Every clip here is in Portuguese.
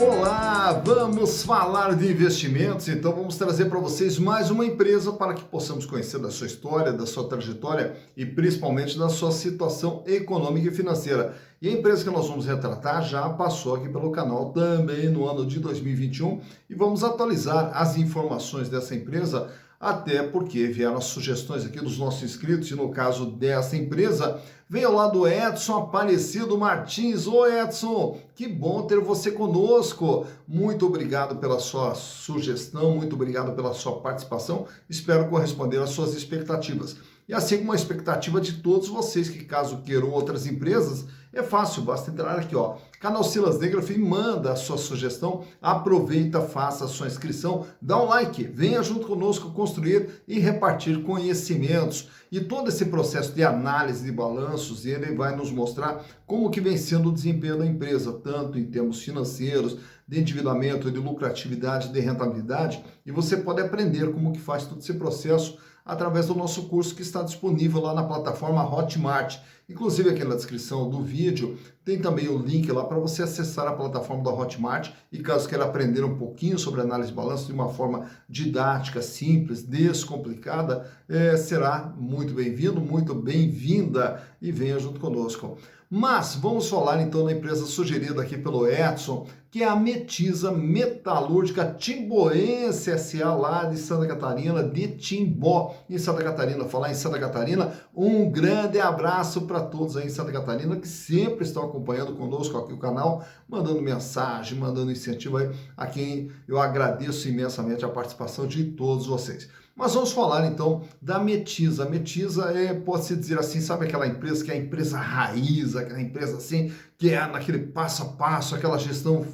Olá, vamos falar de investimentos, então vamos trazer para vocês mais uma empresa para que possamos conhecer da sua história, da sua trajetória e principalmente da sua situação econômica e financeira. E a empresa que nós vamos retratar já passou aqui pelo canal também no ano de 2021 e vamos atualizar as informações dessa empresa, até porque vieram as sugestões aqui dos nossos inscritos e no caso dessa empresa, veio lá do Edson Aparecido Martins. Ô Edson, que bom ter você conosco. Muito obrigado pela sua sugestão, muito obrigado pela sua participação. Espero corresponder às suas expectativas. E assim como a expectativa de todos vocês que caso queiram outras empresas, é fácil, basta entrar aqui, ó, canal Silas Negrafim, manda a sua sugestão, aproveita, faça a sua inscrição, dá um like, venha junto conosco construir e repartir conhecimentos. E todo esse processo de análise de balanços, ele vai nos mostrar como que vem sendo o desempenho da empresa, tanto em termos financeiros, de endividamento, de lucratividade, de rentabilidade, e você pode aprender como que faz todo esse processo através do nosso curso que está disponível lá na plataforma Hotmart. Inclusive aqui na descrição do vídeo tem também o link lá para você acessar a plataforma da Hotmart e caso queira aprender um pouquinho sobre análise de balanço de uma forma didática, simples, descomplicada, será muito bem-vindo, muito bem-vinda e venha junto conosco. Mas vamos falar então da empresa sugerida aqui pelo Edson, que é a Metisa Metalúrgica Timboense S.A. lá de Santa Catarina, de Timbó, em Santa Catarina. Falar em Santa Catarina, um grande abraço para todos aí em Santa Catarina que sempre estão acompanhando conosco aqui o canal, mandando mensagem, mandando incentivo aí a quem eu agradeço imensamente a participação de todos vocês. Mas vamos falar então da Metisa. A Metisa pode-se dizer assim, sabe aquela empresa que é a empresa raiz, aquela empresa assim, que é naquele passo a passo, aquela gestão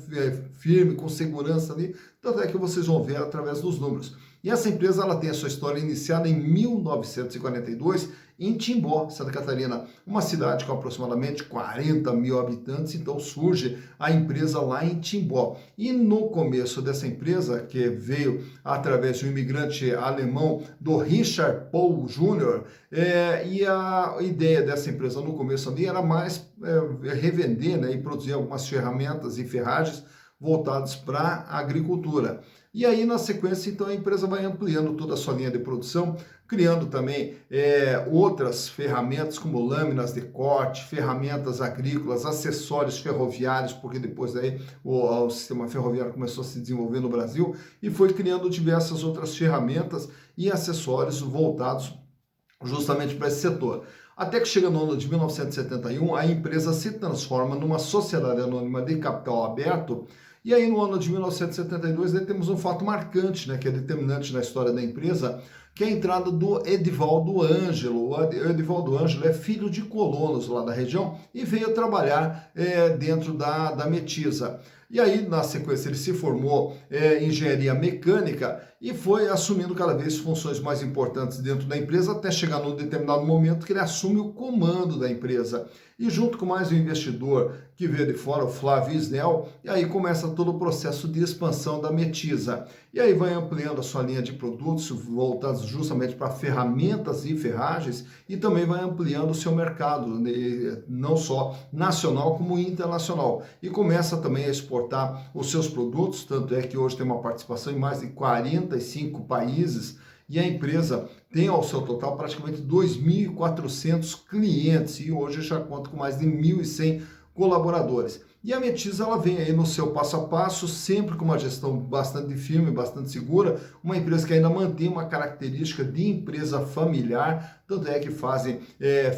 firme, com segurança ali, tanto é que vocês vão ver através dos números. E essa empresa ela tem a sua história iniciada em 1942 em Timbó, Santa Catarina, uma cidade com aproximadamente 40 mil habitantes, então surge a empresa lá em Timbó. E no começo dessa empresa, que veio através de um imigrante alemão, do Richard Paul Jr., e a ideia dessa empresa no começo ali era mais revender, né, e produzir algumas ferramentas e ferragens voltados para a agricultura. E aí, na sequência, então, a empresa vai ampliando toda a sua linha de produção, criando também outras ferramentas como lâminas de corte, ferramentas agrícolas, acessórios ferroviários, porque depois daí o sistema ferroviário começou a se desenvolver no Brasil e foi criando diversas outras ferramentas e acessórios voltados justamente para esse setor. Até que chega no ano de 1971, a empresa se transforma numa sociedade anônima de capital aberto. E aí, no ano de 1972, temos um fato marcante, né, que é determinante na história da empresa, que é a entrada do Edivaldo Ângelo. O Edivaldo Ângelo é filho de colonos lá da região e veio trabalhar dentro da Metisa. E aí, na sequência, ele se formou em engenharia mecânica e foi assumindo cada vez funções mais importantes dentro da empresa, até chegar num determinado momento que ele assume o comando da empresa. E junto com mais um investidor que veio de fora, o Flávio Isnel, e aí começa todo o processo de expansão da Metisa. E aí vai ampliando a sua linha de produtos voltados justamente para ferramentas e ferragens e também vai ampliando o seu mercado, não só nacional como internacional. E começa também a exportar os seus produtos, tanto é que hoje tem uma participação em mais de 45 países, e a empresa tem ao seu total praticamente 2.400 clientes e hoje já conta com mais de 1.100 colaboradores. E a Metisa ela vem aí no seu passo a passo, sempre com uma gestão bastante firme, bastante segura, uma empresa que ainda mantém uma característica de empresa familiar, tanto é que fazem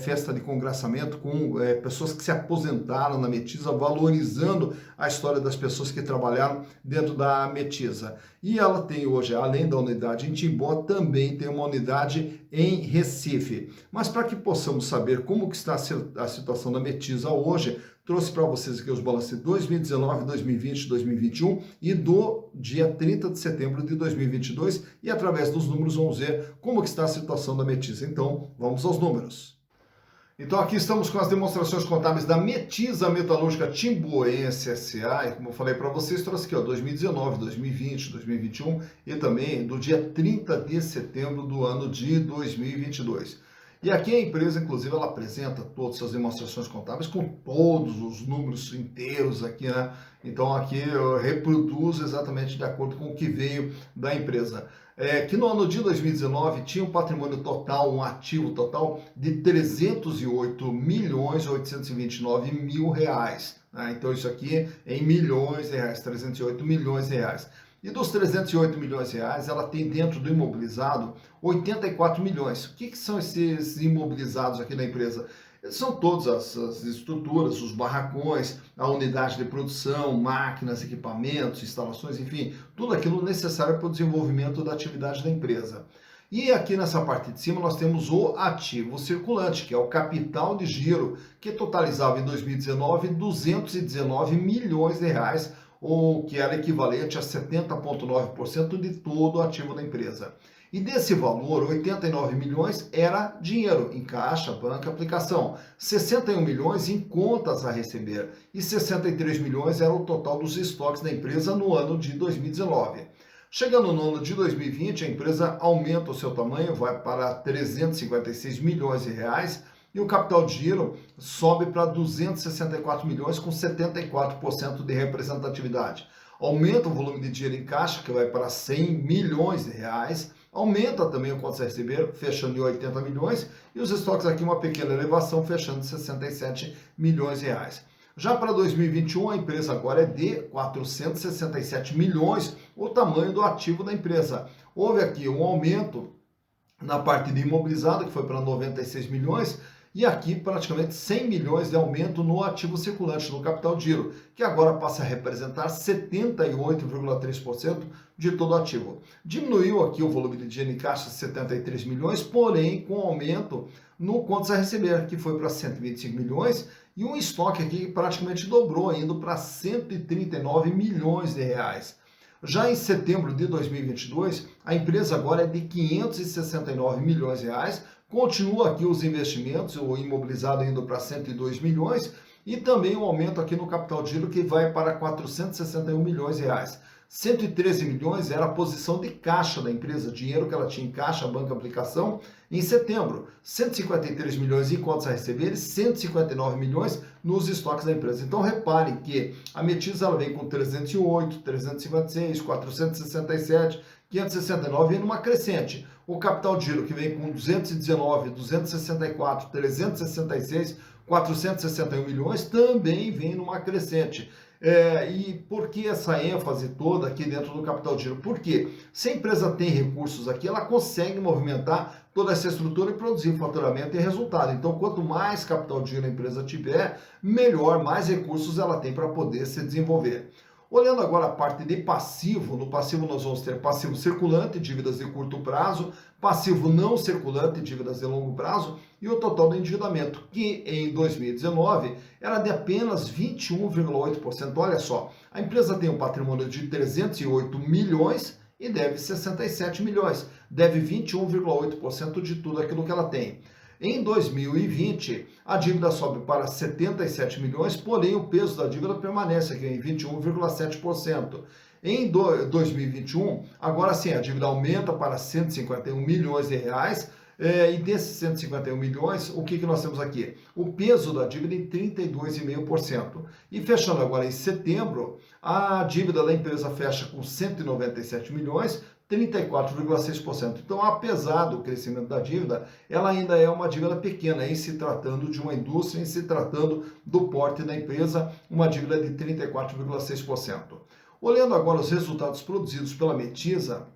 festa de congraçamento com pessoas que se aposentaram na Metisa, valorizando a história das pessoas que trabalharam dentro da Metisa. E ela tem hoje, além da unidade em Timbó, também tem uma unidade em Recife. Mas para que possamos saber como que está a situação da Metisa hoje, trouxe para vocês aqui os balanços de 2019, 2020, 2021 e do dia 30 de setembro de 2022 e através dos números vamos ver como que está a situação da Metisa. Então, vamos aos números. Então aqui estamos com as demonstrações contábeis da Metisa Metalúrgica Timboense S.A. E como eu falei para vocês, trouxe aqui ó, 2019, 2020, 2021 e também do dia 30 de setembro do ano de 2022. E aqui a empresa, inclusive, ela apresenta todas as suas demonstrações contábeis com todos os números inteiros aqui, né? Então aqui eu reproduzo exatamente de acordo com o que veio da empresa. Que no ano de 2019 tinha um patrimônio total, um ativo total de 308.829.000 reais. Né? Então isso aqui em milhões de reais, 308 milhões de reais. E dos 308 milhões de reais, ela tem dentro do imobilizado 84 milhões. O que são esses imobilizados aqui na empresa? São todas as estruturas, os barracões, a unidade de produção, máquinas, equipamentos, instalações, enfim, tudo aquilo necessário para o desenvolvimento da atividade da empresa. E aqui nessa parte de cima nós temos o ativo circulante, que é o capital de giro, que totalizava em 2019 219 milhões de reais, ou que era equivalente a 70,9% de todo o ativo da empresa. E desse valor, 89 milhões era dinheiro em caixa, banca, aplicação, 61 milhões em contas a receber e 63 milhões era o total dos estoques da empresa no ano de 2019. Chegando no ano de 2020, a empresa aumenta o seu tamanho, vai para 356 milhões de reais, e o capital de giro sobe para 264 milhões com 74% de representatividade. Aumenta o volume de dinheiro em caixa, que vai para 100 milhões de reais. Aumenta também o contas a receber, fechando em 80 milhões. E os estoques aqui, uma pequena elevação, fechando em 67 milhões de reais. Já para 2021, a empresa agora é de 467 milhões, o tamanho do ativo da empresa. Houve aqui um aumento na parte de imobilizado, que foi para 96 milhões, e aqui praticamente 100 milhões de aumento no ativo circulante, no capital de giro, que agora passa a representar 78,3% de todo o ativo. Diminuiu aqui o volume de dinheiro em caixa 73 milhões, porém com aumento no contas a receber, que foi para 125 milhões, e um estoque aqui que praticamente dobrou, indo para 139 milhões de reais. Já em setembro de 2022, a empresa agora é de 569 milhões de reais, continua aqui os investimentos, o imobilizado indo para 102 milhões e também um aumento aqui no capital de giro que vai para 461 milhões de reais. 113 milhões era a posição de caixa da empresa, dinheiro que ela tinha em caixa, banca, aplicação, em setembro. 153 milhões em contas a receber e 159 milhões nos estoques da empresa. Então reparem que a Metisa ela vem com 308, 356, 467, 569 e numa crescente. O capital de giro que vem com 219, 264, 366, 461 milhões também vem numa crescente. E por que essa ênfase toda aqui dentro do capital de giro? Porque se a empresa tem recursos aqui, ela consegue movimentar toda essa estrutura e produzir faturamento e resultado. Então, quanto mais capital de giro a empresa tiver, melhor, mais recursos ela tem para poder se desenvolver. Olhando agora a parte de passivo, no passivo nós vamos ter passivo circulante, dívidas de curto prazo, passivo não circulante, dívidas de longo prazo e o total do endividamento, que em 2019 era de apenas 21,8%. Olha só, a empresa tem um patrimônio de 308 milhões e deve 67 milhões, deve 21,8% de tudo aquilo que ela tem. Em 2020, a dívida sobe para 77 milhões, porém o peso da dívida permanece aqui em 21,7%. Em 2021, agora sim, a dívida aumenta para 151 milhões de reais, e desses 151 milhões, o que nós temos aqui? O peso da dívida em 32,5%. E fechando agora em setembro, a dívida da empresa fecha com 197 milhões, 34,6%. Então, apesar do crescimento da dívida, ela ainda é uma dívida pequena, em se tratando de uma indústria, em se tratando do porte da empresa, uma dívida de 34,6%. Olhando agora os resultados produzidos pela Metisa,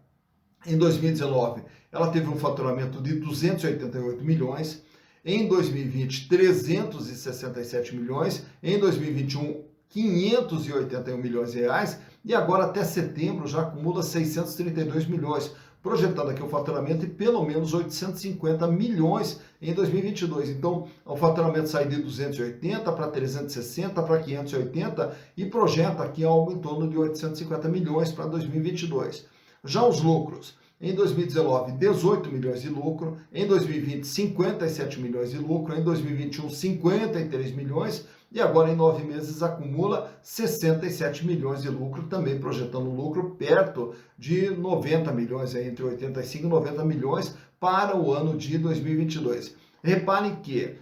em 2019, ela teve um faturamento de 288 milhões, em 2020, 367 milhões, em 2021, 581 milhões de reais, e agora até setembro já acumula 632 milhões, projetado aqui o faturamento de pelo menos 850 milhões em 2022. Então, o faturamento sai de 280 para 360 para 580 e projeta aqui algo em torno de 850 milhões para 2022. Já os lucros, em 2019, 18 milhões de lucro, em 2020, 57 milhões de lucro, em 2021, 53 milhões, e agora em 9 meses acumula 67 milhões de lucro, também projetando lucro perto de 90 milhões, entre 85 e 90 milhões para o ano de 2022. Reparem que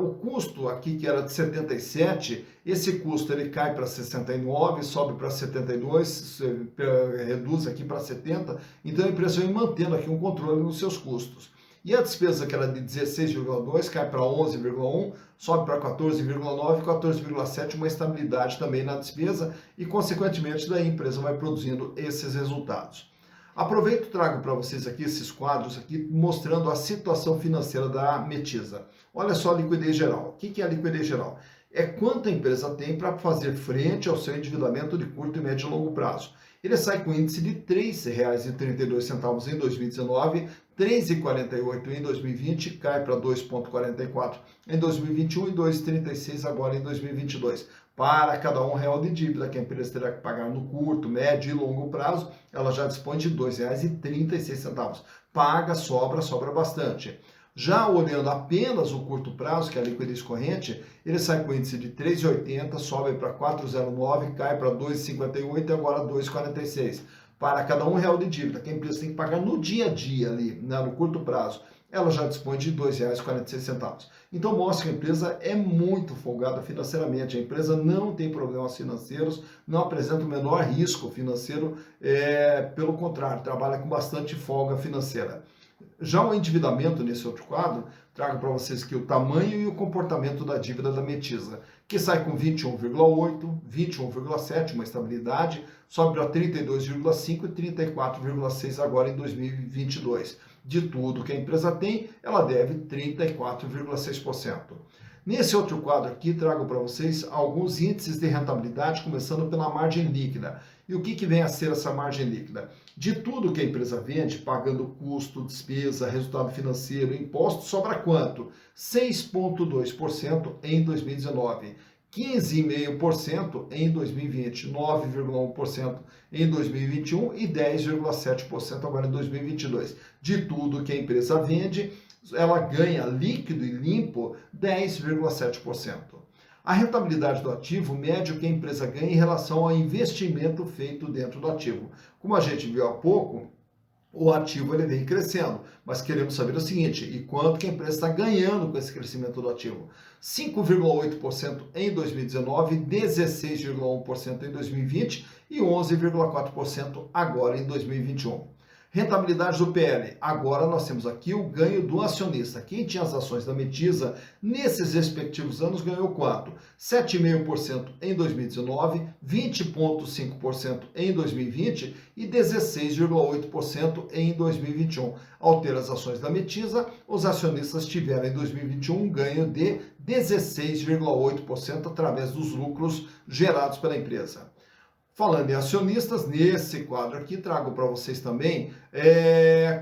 o custo aqui, que era de 77, esse custo ele cai para 69, sobe para 72, reduz aqui para 70, então a empresa vem mantendo aqui um controle nos seus custos. E a despesa, que era de 16,2, cai para 11,1, sobe para 14,9, 14,7, uma estabilidade também na despesa e, consequentemente, daí a empresa vai produzindo esses resultados. Aproveito e trago para vocês aqui esses quadros aqui mostrando a situação financeira da Metisa. Olha só a liquidez geral. O que é a liquidez geral? É quanto a empresa tem para fazer frente ao seu endividamento de curto, médio e longo prazo. Ele sai com índice de R$ 3,32 em 2019, R$ 3,48 em 2020, cai para 2,44 em 2021 e 2,36 agora em 2022. Para cada R$ 1 de dívida que a empresa terá que pagar no curto, médio e longo prazo, ela já dispõe de R$ 2,36. Paga, sobra bastante. Já olhando apenas o curto prazo, que é a liquidez corrente, ele sai com índice de 3,80, sobe para 4,09, cai para 2,58 e agora 2,46. Para cada R$ 1 de dívida que a empresa tem que pagar no dia a dia ali, né, no curto prazo, ela já dispõe de R$ 2,46. Então mostra que a empresa é muito folgada financeiramente. A empresa não tem problemas financeiros, não apresenta o menor risco financeiro, pelo contrário, trabalha com bastante folga financeira. Já o endividamento, nesse outro quadro, trago para vocês aqui o tamanho e o comportamento da dívida da Metisa, que sai com 21,8, 21,7, uma estabilidade, sobe para 32,5 e 34,6 agora em 2022. De tudo que a empresa tem, ela deve 34,6%. Nesse outro quadro aqui, trago para vocês alguns índices de rentabilidade, começando pela margem líquida. E o que vem a ser essa margem líquida? De tudo que a empresa vende, pagando custo, despesa, resultado financeiro, imposto, sobra quanto? 6,2% em 2019. 15,5% em 2020, 9,1% em 2021 e 10,7% agora em 2022. De tudo que a empresa vende, ela ganha líquido e limpo 10,7%. A rentabilidade do ativo mede o que a empresa ganha em relação ao investimento feito dentro do ativo. Como a gente viu há pouco, o ativo ele vem crescendo, mas queremos saber o seguinte, e quanto que a empresa está ganhando com esse crescimento do ativo? 5,8% em 2019, 16,1% em 2020 e 11,4% agora em 2021. Rentabilidade do PL. Agora nós temos aqui o ganho do acionista. Quem tinha as ações da Metisa nesses respectivos anos ganhou quanto? 7,5% em 2019, 20,5% em 2020 e 16,8% em 2021. Ao ter as ações da Metisa, os acionistas tiveram em 2021 um ganho de 16,8% através dos lucros gerados pela empresa. Falando em acionistas, nesse quadro aqui trago para vocês também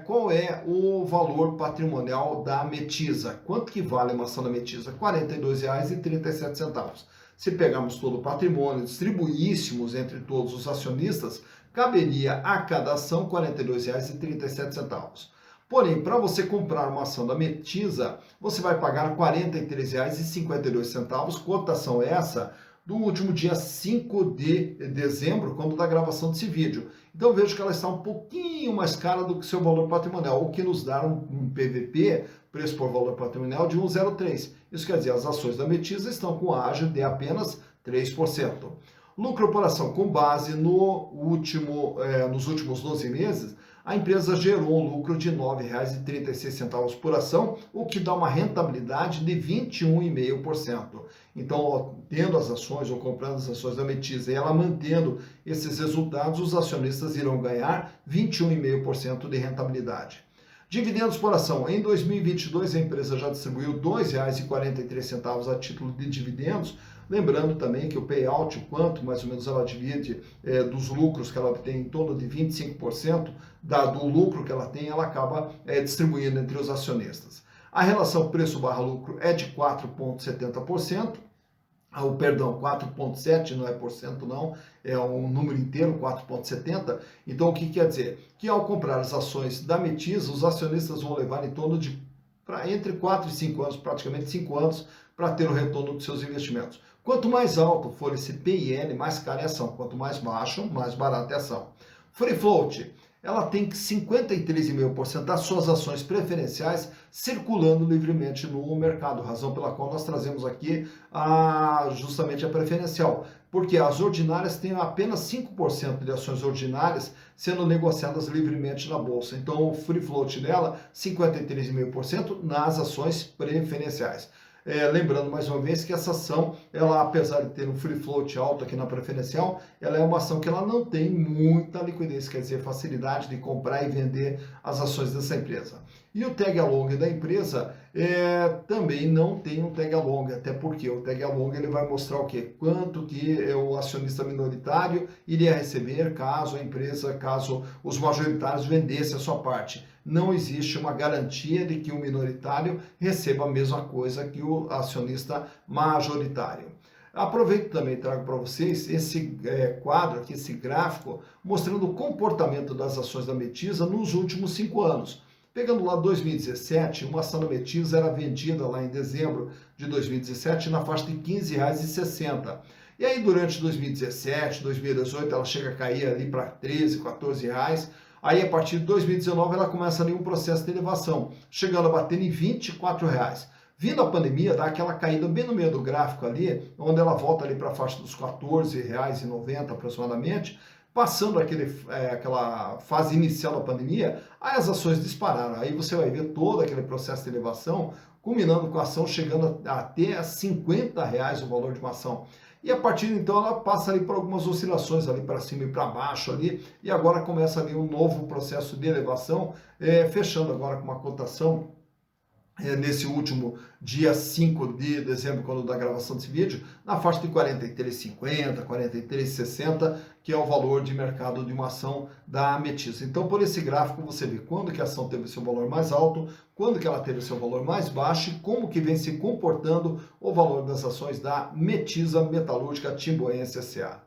qual é o valor patrimonial da Metisa. Quanto que vale uma ação da Metisa? R$ 42,37. Se pegarmos todo o patrimônio, distribuíssemos entre todos os acionistas, caberia a cada ação R$ 42,37. Porém, para você comprar uma ação da Metisa, você vai pagar R$ 43,52, cotação essa do último dia 5 de dezembro, quando da gravação desse vídeo. Então vejo que ela está um pouquinho mais cara do que seu valor patrimonial, o que nos dá um PVP, preço por valor patrimonial, de 1,03. Isso quer dizer, as ações da Metisa estão com ágio de apenas 3%. Lucro por ação, com base nos últimos 12 meses, a empresa gerou um lucro de R$ 9,36 por ação, o que dá uma rentabilidade de 21,5%. Então, tendo as ações ou comprando as ações da Metisa e ela mantendo esses resultados, os acionistas irão ganhar 21,5% de rentabilidade. Dividendos por ação. Em 2022, a empresa já distribuiu R$ 2,43 a título de dividendos. Lembrando também que o payout, o quanto mais ou menos ela divide dos lucros que ela tem, em torno de 25% do lucro que ela tem, ela acaba distribuindo entre os acionistas. A relação preço/lucro é de 4,70%. Perdão, 4,7 não é por cento não, é um número inteiro, 4,70. Então o que quer dizer? Que ao comprar as ações da Metisa, os acionistas vão levar em torno de entre 4 e 5 anos, praticamente 5 anos, para ter o retorno dos seus investimentos. Quanto mais alto for esse PIL, mais cara é a ação. Quanto mais baixo, mais barata é a ação. Free float ela tem 53,5% das suas ações preferenciais circulando livremente no mercado, razão pela qual nós trazemos aqui justamente a preferencial, porque as ordinárias têm apenas 5% de ações ordinárias sendo negociadas livremente na bolsa. Então, o free float dela, 53,5% nas ações preferenciais. Lembrando mais uma vez que essa ação, ela, apesar de ter um free float alto aqui na preferencial, ela é uma ação que ela não tem muita liquidez, quer dizer, facilidade de comprar e vender as ações dessa empresa. E o tag along da empresa também não tem um tag along, até porque o tag along ele vai mostrar o quê? Quanto que o acionista minoritário iria receber caso a empresa, caso os majoritários vendessem a sua parte. Não existe uma garantia de que o minoritário receba a mesma coisa que o acionista majoritário. Aproveito também e trago para vocês esse quadro aqui, esse gráfico, mostrando o comportamento das ações da Metisa nos últimos 5 anos. Pegando lá 2017, uma ação da Metisa era vendida lá em dezembro de 2017 na faixa de R$ 15,60. E aí durante 2017, 2018, ela chega a cair ali para R$ 13, R$ 14. Aí a partir de 2019 ela começa ali um processo de elevação, chegando a bater em R$ 24. Vindo a pandemia, dá aquela caída bem no meio do gráfico ali, onde ela volta ali para a faixa dos R$ 14,90 aproximadamente. Passando aquela fase inicial da pandemia, aí as ações dispararam. Aí você vai ver todo aquele processo de elevação, culminando com a ação chegando até a R$ 50 o valor de uma ação. E a partir de então ela passa ali por algumas oscilações ali para cima e para baixo ali, e agora começa ali um novo processo de elevação, fechando agora com uma cotação nesse último dia 5 de dezembro, quando da gravação desse vídeo, na faixa de 43,50, 43,60, que é o valor de mercado de uma ação da Metisa. Então, por esse gráfico, você vê quando que a ação teve seu valor mais alto, quando que ela teve seu valor mais baixo e como que vem se comportando o valor das ações da Metisa Metalúrgica Timboense S.A.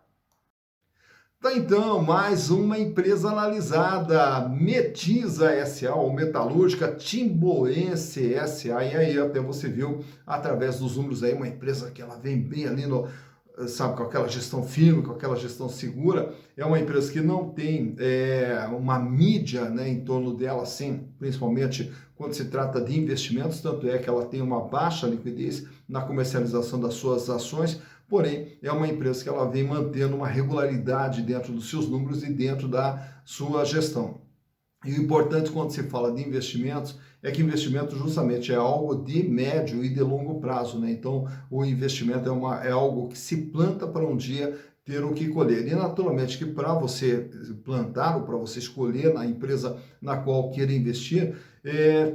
Tá, então, mais uma empresa analisada, Metisa S.A., ou Metalúrgica Timboense S.A., e aí até você viu, através dos números aí, uma empresa que ela vem bem ali no, sabe, com aquela gestão firme, com aquela gestão segura, é uma empresa que não tem uma mídia, né, em torno dela, assim, principalmente quando se trata de investimentos, tanto é que ela tem uma baixa liquidez na comercialização das suas ações, porém, é uma empresa que ela vem mantendo uma regularidade dentro dos seus números e dentro da sua gestão. E o importante quando se fala de investimentos é que investimento justamente é algo de médio e de longo prazo, né? Então, o investimento é algo que se planta para um dia ter o que colher. E naturalmente que para você plantar ou para você escolher na empresa na qual queira investir,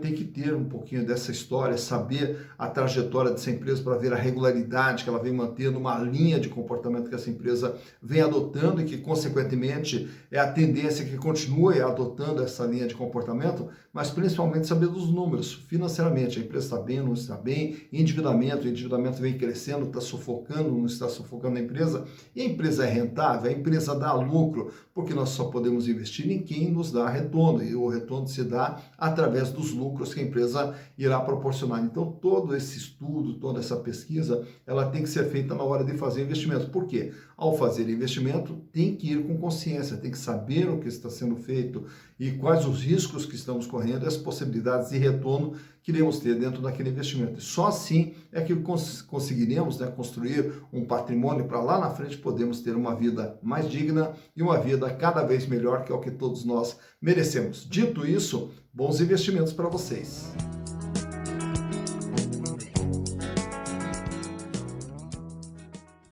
tem que ter um pouquinho dessa história, saber a trajetória dessa empresa para ver a regularidade que ela vem mantendo, uma linha de comportamento que essa empresa vem adotando e que, consequentemente, é a tendência que continue adotando essa linha de comportamento, mas principalmente saber dos números, financeiramente, a empresa está bem, não está bem, o endividamento vem crescendo, está sufocando, não está sufocando a empresa, e a empresa é rentável, a empresa dá lucro, porque nós só podemos investir em quem nos dá retorno, e o retorno se dá através dos lucros que a empresa irá proporcionar. Então, todo esse estudo, toda essa pesquisa, ela tem que ser feita na hora de fazer investimento. Por quê? Ao fazer investimento, tem que ir com consciência, tem que saber o que está sendo feito e quais os riscos que estamos correndo e as possibilidades de retorno que iremos ter dentro daquele investimento. E só assim é que conseguiremos, né, construir um patrimônio para lá na frente podemos ter uma vida mais digna e uma vida cada vez melhor, que é o que todos nós merecemos. Dito isso, bons investimentos para vocês.